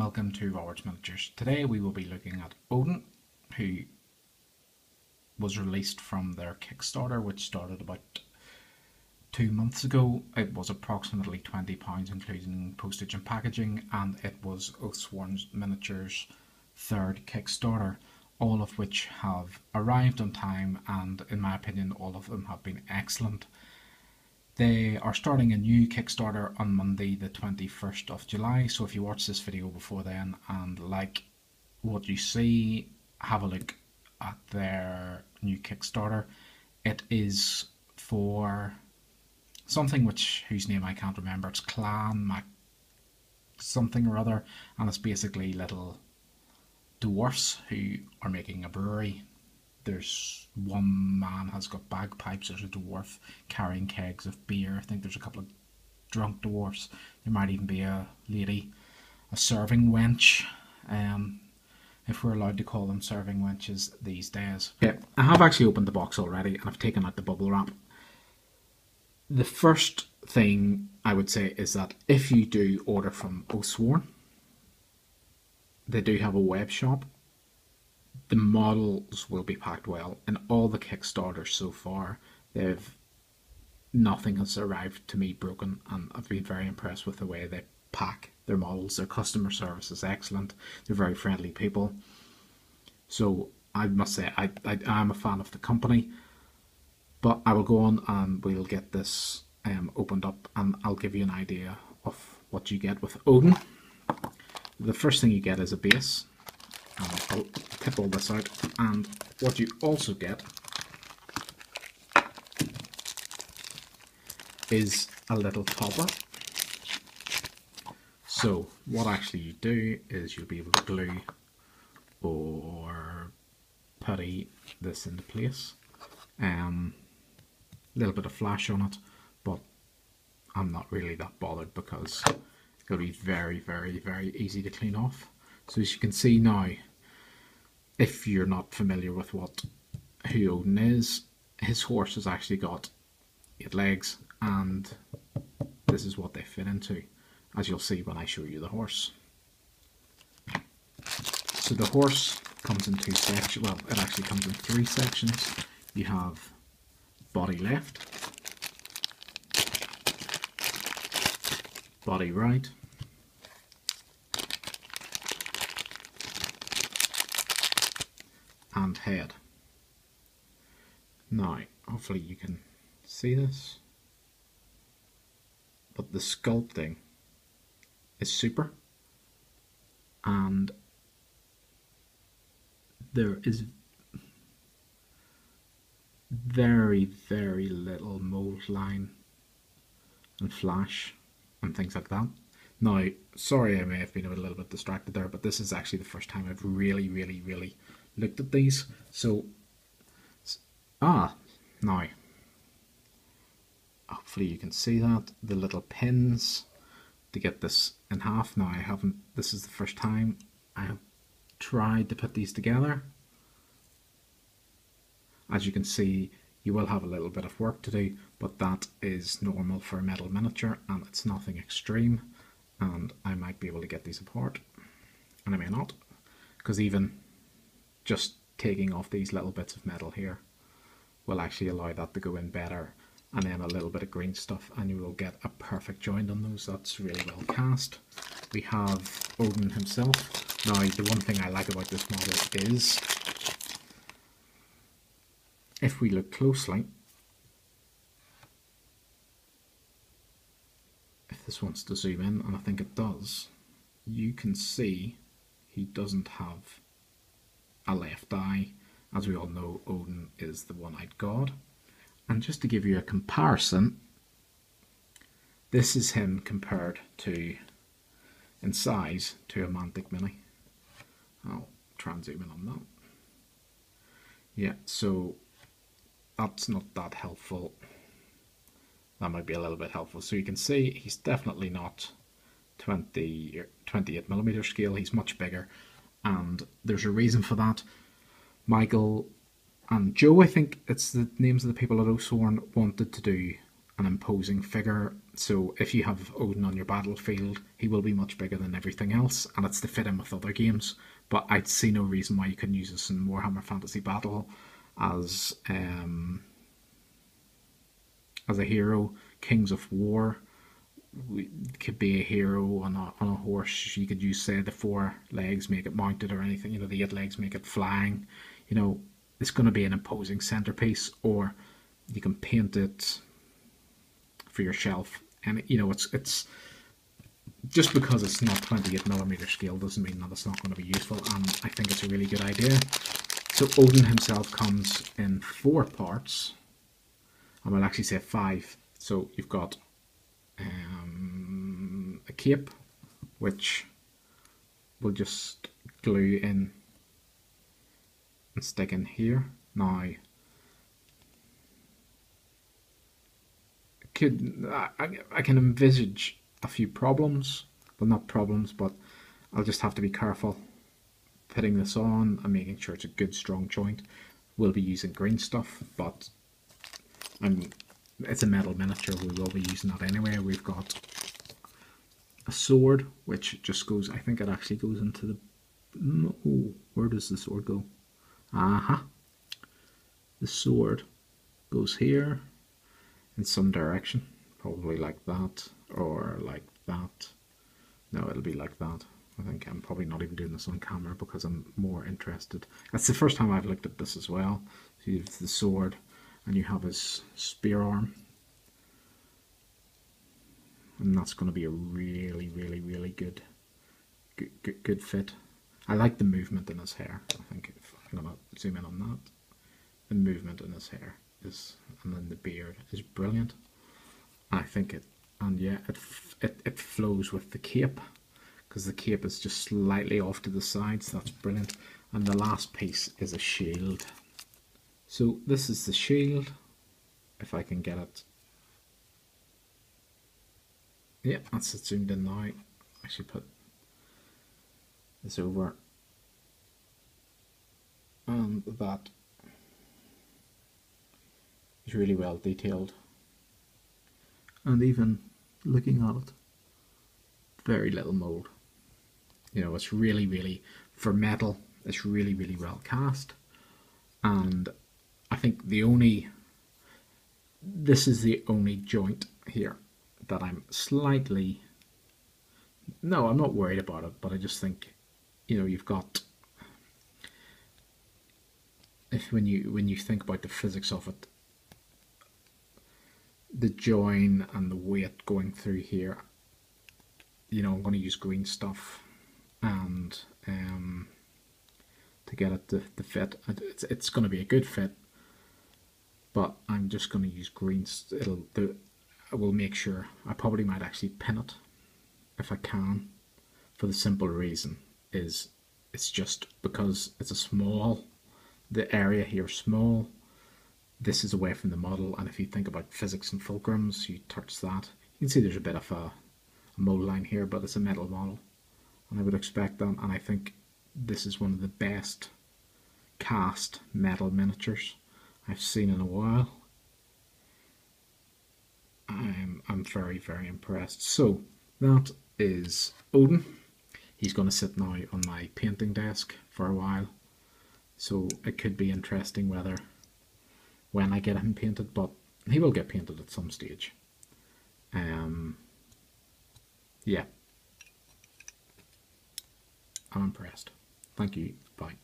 welcome to Robert's Miniatures. Today we will be looking at Odin, who was released from their Kickstarter, which started about 2 months ago. It was approximately £20 including postage and packaging, and it was Oathsworn Miniatures' third Kickstarter, all of which have arrived on time, and in my opinion all of them have been excellent. They are starting a new Kickstarter on Monday the 21st of July, so if you watch this video before then and like what you see, have a look at their new Kickstarter. It is for something whose name I can't remember. It's Clan Mac something or other, and it's basically little dwarfs who are making a brewery. There's one man has got bagpipes, there's a dwarf carrying kegs of beer, I think there's a couple of drunk dwarfs, there might even be a lady, a serving wench, if we're allowed to call them serving wenches these days. Okay, I have actually opened the box already and I've taken out the bubble wrap. The first thing I would say is that if you do order from Oathsworn, they do have a web shop. The models will be packed well. In all the Kickstarters so far, nothing has arrived to me broken, and I've been very impressed with the way they pack their models. Their customer service is excellent. They're very friendly people. So I must say I am a fan of the company. But I will go on and we'll get this opened up, and I'll give you an idea of what you get with Odin. The first thing you get is a base. I'll tip all this out, and what you also get is a little topper. So what actually you do is you'll be able to glue or putty this into place. A little bit of flash on it, but I'm not really that bothered because it'll be very, very, very easy to clean off. So as you can see now, if you're not familiar with who Odin is, his horse has actually got 8 legs, and this is what they fit into, as you'll see when I show you the horse. So the horse comes in 2 sections, well it actually comes in 3 sections. You have body left, body right, and head. Now, hopefully you can see this, but the sculpting is super, and there is very, very little mold line and flash and things like that. Now, sorry I may have been a little bit distracted there, but this is actually the first time I've really looked at these. So, now, hopefully you can see that, the little pins to get this in half. Now this is the first time I have tried to put these together. As you can see, you will have a little bit of work to do, but that is normal for a metal miniature and it's nothing extreme, and I might be able to get these apart, and I may not, because even just taking off these little bits of metal here will actually allow that to go in better, and then a little bit of green stuff and you will get a perfect joint on those. That's really well cast. We have Odin himself. Now the one thing I like about this model is, if we look closely, if this wants to zoom in, and I think it does, you can see he doesn't have a left eye. As we all know, Odin is the one-eyed god. And just to give you a comparison, this is him compared to, in size, to a Mantic Mini. I'll try and zoom in on that. Yeah, so that's not that helpful. That might be a little bit helpful. So you can see he's definitely not 28mm scale, he's much bigger, and there's a reason for that. Michael and Joe, I think it's the names of the people at Oathsworn, wanted to do an imposing figure. So if you have Odin on your battlefield, he will be much bigger than everything else, and it's to fit in with other games. But I'd see no reason why you couldn't use this in Warhammer Fantasy Battle as a hero. Kings of War could be a hero on a horse. You could use, say, the 4 legs, make it mounted or anything. You know, the 8 legs, make it flying. You know, it's going to be an imposing centerpiece, or you can paint it for your shelf. And you know, it's just because it's not 28mm scale doesn't mean that it's not going to be useful. And I think it's a really good idea. So Odin himself comes in 4 parts. I will actually say 5. So you've got a cape, which we'll just glue in and stick in here. Now, I can envisage a few problems. Well, not problems, but I'll just have to be careful putting this on and making sure it's a good strong joint. We'll be using green stuff, but it's a metal miniature. We will be using that anyway. We've got a sword, which just goes, I think it actually goes into the, oh, where does the sword go? Aha. The sword goes here in some direction, probably like that, or like that. No, it'll be like that. I think I'm probably not even doing this on camera because I'm more interested. That's the first time I've looked at this as well. So you have the sword and you have his spear arm. And that's going to be a really, really, really good fit. I like the movement in his hair. I think if I'm going to zoom in on that. The movement in his hair is, and then the beard is brilliant. I think it, and yeah, it flows with the cape, because the cape is just slightly off to the side, so that's brilliant. And the last piece is a shield. So this is the shield, if I can get it. Yeah, that's it zoomed in now. Actually put this over, and that is really well detailed. And even looking at it, very little mold. You know, it's really, really, for metal, it's really, really well cast. And I think this is the only joint here that I'm slightly, no, I'm not worried about it, but I just think, you know, you've got, when you think about the physics of it, the join and the weight going through here, you know, I'm going to use green stuff and to get it to fit. It's going to be a good fit, but I'm just going to use green. I will make sure. I probably might actually pin it if I can, for the simple reason is it's just because it's a small, the area here is small. This is away from the model, and if you think about physics and fulcrums, you touch that, you can see there's a bit of a mold line here, but it's a metal model, and I would expect that. And I think this is one of the best cast metal miniatures I've seen in a while. I'm very, very impressed. So that is Odin. He's going to sit now on my painting desk for a while, so it could be interesting when I get him painted, but he will get painted at some stage. Yeah, I'm impressed. Thank you. Bye.